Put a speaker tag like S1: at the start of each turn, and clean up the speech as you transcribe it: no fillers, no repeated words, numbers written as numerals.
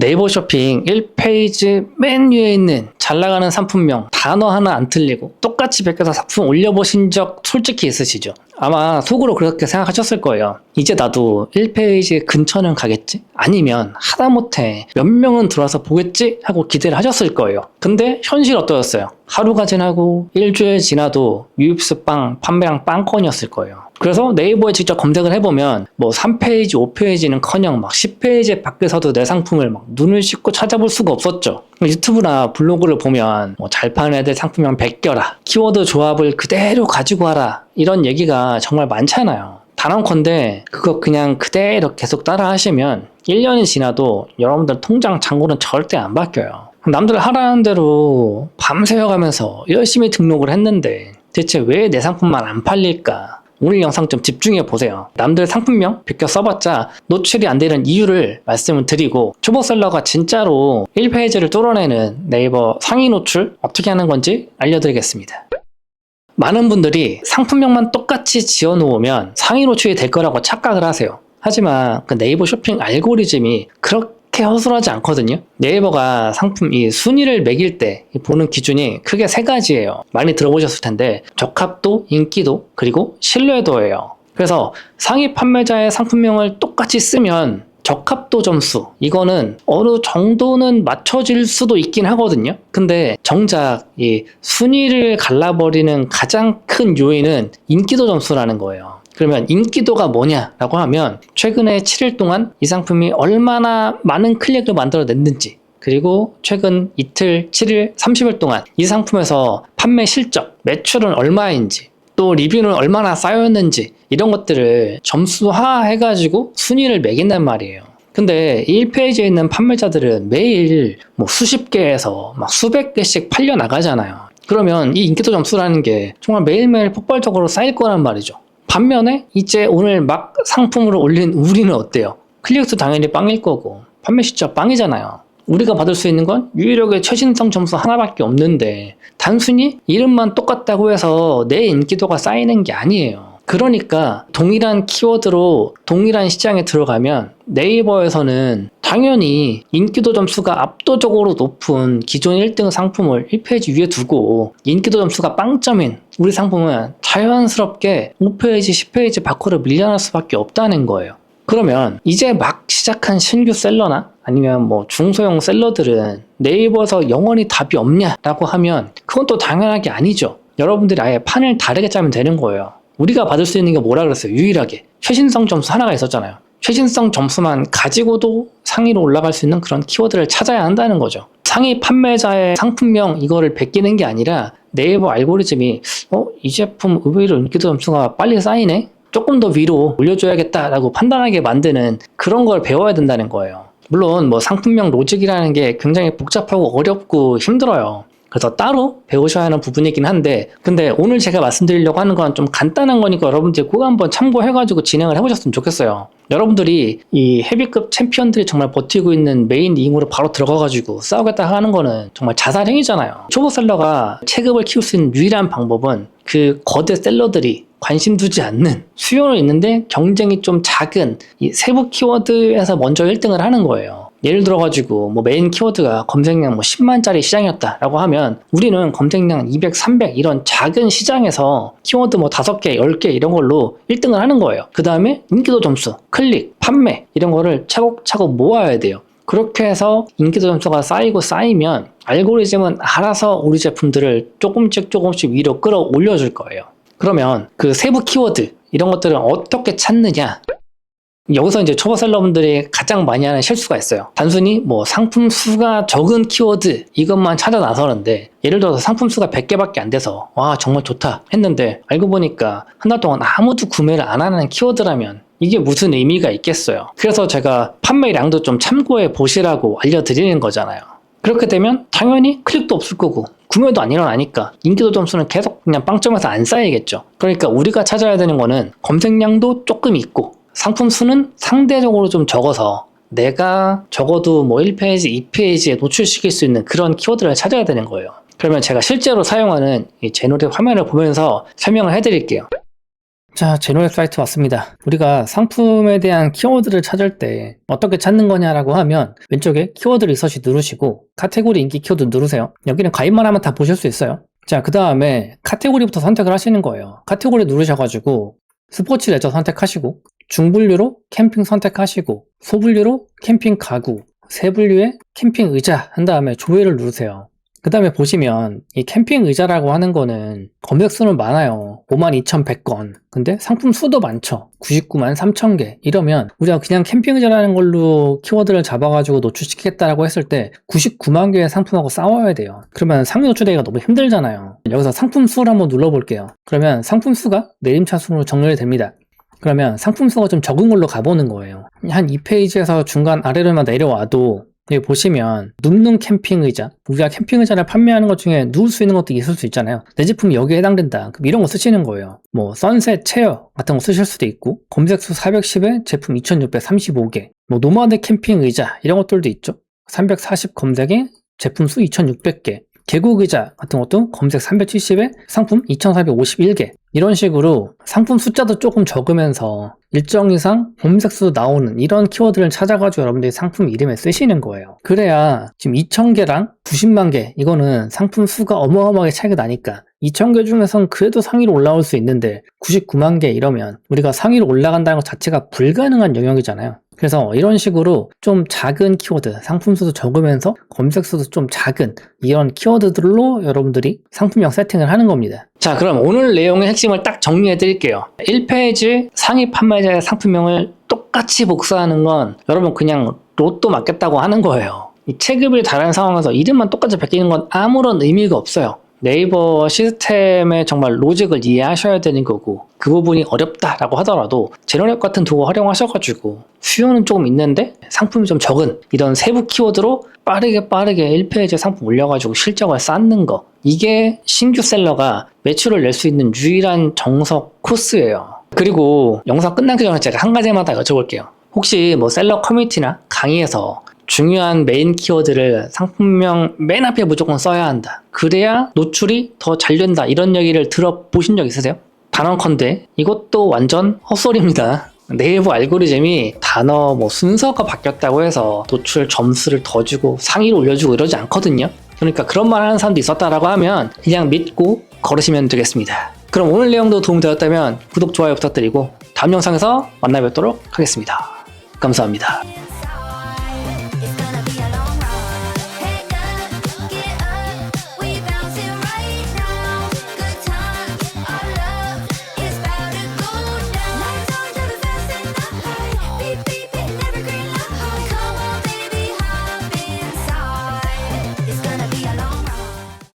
S1: 네이버 쇼핑 1페이지 맨 위에 있는 잘 나가는 상품명 단어 하나 안 틀리고 똑같이 베껴서 상품 올려보신 적 솔직히 있으시죠? 아마 속으로 그렇게 생각하셨을 거예요. 이제 나도 1페이지 근처는 가겠지? 아니면 하다못해 몇 명은 들어와서 보겠지? 하고 기대를 하셨을 거예요. 근데 현실 어떠셨어요? 하루가 지나고 일주일 지나도 유입수 빵, 판매량 빵건이었을 거예요. 그래서 네이버에 직접 검색을 해보면 뭐 3페이지, 5페이지는 커녕 막 10페이지 밖에서도 내 상품을 막 눈을 씻고 찾아볼 수가 없었죠. 유튜브나 블로그를 보면 뭐 잘 파는 애들 상품명 베껴라, 키워드 조합을 그대로 가지고 와라, 이런 얘기가 정말 많잖아요. 단언컨대 그거 그냥 그대로 계속 따라 하시면 1년이 지나도 여러분들 통장 잔고는 절대 안 바뀌어요. 남들 하라는 대로 밤새워가면서 열심히 등록을 했는데 대체 왜 내 상품만 안 팔릴까? 오늘 영상 좀 집중해 보세요. 남들 상품명 베껴 써봤자 노출이 안 되는 이유를 말씀을 드리고, 초보셀러가 진짜로 1페이지를 뚫어내는 네이버 상위 노출 어떻게 하는 건지 알려드리겠습니다. 많은 분들이 상품명만 똑같이 지어 놓으면 상위 노출이 될 거라고 착각을 하세요. 하지만 그 네이버 쇼핑 알고리즘이 그렇게 허술하지 않거든요. 네이버가 상품 이 순위를 매길 때 보는 기준이 크게 세 가지예요. 많이 들어보셨을 텐데 적합도, 인기도, 그리고 신뢰도예요. 그래서 상위 판매자의 상품명을 똑같이 쓰면 적합도 점수, 이거는 어느 정도는 맞춰질 수도 있긴 하거든요. 근데 정작 이 순위를 갈라버리는 가장 큰 요인은 인기도 점수라는 거예요. 그러면 인기도가 뭐냐라고 하면 최근에 7일 동안 이 상품이 얼마나 많은 클릭을 만들어냈는지, 그리고 최근 이틀, 7일, 30일 동안 이 상품에서 판매 실적, 매출은 얼마인지, 또 리뷰는 얼마나 쌓였는지, 이런 것들을 점수화해가지고 순위를 매긴단 말이에요. 근데 1페이지에 있는 판매자들은 매일 뭐 수십 개에서 막 수백 개씩 팔려 나가잖아요. 그러면 이 인기도 점수라는 게 정말 매일매일 폭발적으로 쌓일 거란 말이죠. 반면에 이제 오늘 막 상품으로 올린 우리는 어때요? 클릭수 당연히 빵일 거고 판매 실적 빵이잖아요. 우리가 받을 수 있는 건 유일하게 최신성 점수 하나밖에 없는데 단순히 이름만 똑같다고 해서 내 인기도가 쌓이는 게 아니에요. 그러니까 동일한 키워드로 동일한 시장에 들어가면 네이버에서는 당연히 인기도 점수가 압도적으로 높은 기존 1등 상품을 1페이지 위에 두고 인기도 점수가 빵점인 우리 상품은 자연스럽게 5페이지, 10페이지 밖으로 밀려날 수밖에 없다는 거예요. 그러면 이제 막 시작한 신규 셀러나 아니면 뭐 중소형 셀러들은 네이버에서 영원히 답이 없냐라고 하면 그건 또 당연하게 아니죠. 여러분들이 아예 판을 다르게 짜면 되는 거예요. 우리가 받을 수 있는 게 뭐라 그랬어요? 유일하게 최신성 점수 하나가 있었잖아요. 최신성 점수만 가지고도 상위로 올라갈 수 있는 그런 키워드를 찾아야 한다는 거죠. 상위 판매자의 상품명 이거를 베끼는 게 아니라 네이버 알고리즘이 이 제품 의외로 인기도 점수가 빨리 쌓이네? 조금 더 위로 올려줘야겠다라고 판단하게 만드는 그런 걸 배워야 된다는 거예요. 물론 뭐 상품명 로직이라는 게 굉장히 복잡하고 어렵고 힘들어요. 그래서 따로 배우셔야 하는 부분이긴 한데, 근데 오늘 제가 말씀드리려고 하는 건 좀 간단한 거니까 여러분들이 꼭 한번 참고해가지고 진행을 해보셨으면 좋겠어요. 여러분들이 이 헤비급 챔피언들이 정말 버티고 있는 메인 링으로 바로 들어가가지고 싸우겠다 하는 거는 정말 자살행위잖아요. 초보 셀러가 체급을 키울 수 있는 유일한 방법은 그 거대 셀러들이 관심 두지 않는, 수요는 있는데 경쟁이 좀 작은 이 세부 키워드에서 먼저 1등을 하는 거예요. 예를 들어가지고 뭐 메인 키워드가 검색량 뭐 10만짜리 시장이었다라고 하면 우리는 검색량 200, 300 이런 작은 시장에서 키워드 뭐 5개, 10개 이런 걸로 1등을 하는 거예요. 그 다음에 인기도 점수, 클릭, 판매 이런 거를 차곡차곡 모아야 돼요. 그렇게 해서 인기도 점수가 쌓이고 쌓이면 알고리즘은 알아서 우리 제품들을 조금씩 위로 끌어올려 줄 거예요. 그러면 그 세부 키워드 이런 것들은 어떻게 찾느냐? 여기서 이제 초보 셀러분들이 가장 많이 하는 실수가 있어요. 단순히 뭐 상품 수가 적은 키워드 이것만 찾아 나서는데, 예를 들어서 상품 수가 100개밖에 안 돼서 와 정말 좋다 했는데 알고 보니까 한 달 동안 아무도 구매를 안 하는 키워드라면 이게 무슨 의미가 있겠어요. 그래서 제가 판매량도 좀 참고해 보시라고 알려드리는 거잖아요. 그렇게 되면 당연히 클릭도 없을 거고 구매도 안 일어나니까 인기도 점수는 계속 그냥 빵점에서 안 쌓이겠죠. 그러니까 우리가 찾아야 되는 거는 검색량도 조금 있고 상품 수는 상대적으로 좀 적어서 내가 적어도 뭐 1페이지, 2페이지에 노출시킬 수 있는 그런 키워드를 찾아야 되는 거예요. 그러면 제가 실제로 사용하는 이 제노랩 화면을 보면서 설명을 해드릴게요. 자, 제노앱 사이트 왔습니다. 우리가 상품에 대한 키워드를 찾을 때 어떻게 찾는 거냐라고 하면 왼쪽에 키워드 리서치 누르시고 카테고리 인기 키워드 누르세요. 여기는 가입만 하면 다 보실 수 있어요. 자, 그 다음에 카테고리부터 선택을 하시는 거예요. 카테고리 누르셔가지고 스포츠 레저 선택하시고 중분류로 캠핑 선택하시고 소분류로 캠핑 가구, 세분류에 캠핑 의자 한 다음에 조회를 누르세요. 그 다음에 보시면 이 캠핑 의자라고 하는 거는 검색 수는 많아요. 52,100건. 근데 상품 수도 많죠. 99만 3,000개. 이러면 우리가 그냥 캠핑 의자라는 걸로 키워드를 잡아가지고 노출시키겠다라고 했을 때 99만 개의 상품하고 싸워야 돼요. 그러면 상위 노출되기가 너무 힘들잖아요. 여기서 상품 수를 한번 눌러볼게요. 그러면 상품 수가 내림차순으로 정렬이 됩니다. 그러면 상품 수가 좀 적은 걸로 가보는 거예요. 한 2페이지에서 중간 아래로만 내려와도 여기 보시면 눕는 캠핑 의자, 우리가 캠핑 의자를 판매하는 것 중에 누울 수 있는 것도 있을 수 있잖아요. 내 제품이 여기에 해당된다. 그럼 이런 거 쓰시는 거예요. 뭐 선셋 체어 같은 거 쓰실 수도 있고 검색수 410에 제품 2635개, 뭐 노마드 캠핑 의자 이런 것들도 있죠. 340 검색에 제품 수 2600개, 계곡 의자 같은 것도 검색 370에 상품 2451개. 이런 식으로 상품 숫자도 조금 적으면서 일정 이상 검색수 나오는 이런 키워드를 찾아가지고 여러분들이 상품 이름에 쓰시는 거예요. 그래야 지금 2,000개랑 90만 개, 이거는 상품 수가 어마어마하게 차이가 나니까 2,000개 중에선 그래도 상위로 올라올 수 있는데 99만 개 이러면 우리가 상위로 올라간다는 것 자체가 불가능한 영역이잖아요. 그래서 이런 식으로 좀 작은 키워드, 상품 수도 적으면서 검색 수도 좀 작은 이런 키워드들로 여러분들이 상품명 세팅을 하는 겁니다. 자, 그럼 오늘 내용의 핵심을 딱 정리해 드릴게요. 1페이지 상위 판매자의 상품명을 똑같이 복사하는 건 여러분 그냥 로또 맞겠다고 하는 거예요. 이 체급이 다른 상황에서 이름만 똑같이 바뀌는 건 아무런 의미가 없어요. 네이버 시스템의 정말 로직을 이해하셔야 되는 거고, 그 부분이 어렵다라고 하더라도 제너랩 같은 도구 활용하셔가지고 수요는 조금 있는데 상품이 좀 적은 이런 세부 키워드로 빠르게 1페이지에 상품 올려가지고 실적을 쌓는 거, 이게 신규 셀러가 매출을 낼 수 있는 유일한 정석 코스예요. 그리고 영상 끝나기 전에 제가 한 가지만 더 여쭤볼게요. 혹시 뭐 셀러 커뮤니티나 강의에서 중요한 메인 키워드를 상품명 맨 앞에 무조건 써야 한다, 그래야 노출이 더 잘 된다, 이런 얘기를 들어보신 적 있으세요? 단언컨대 이것도 완전 헛소리입니다. 네이버 알고리즘이 단어 순서가 바뀌었다고 해서 노출 점수를 더 주고 상위로 올려주고 이러지 않거든요. 그러니까 그런 말 하는 사람도 있었다라고 하면 그냥 믿고 걸으시면 되겠습니다. 그럼 오늘 내용도 도움되었다면 구독, 좋아요 부탁드리고 다음 영상에서 만나 뵙도록 하겠습니다. 감사합니다.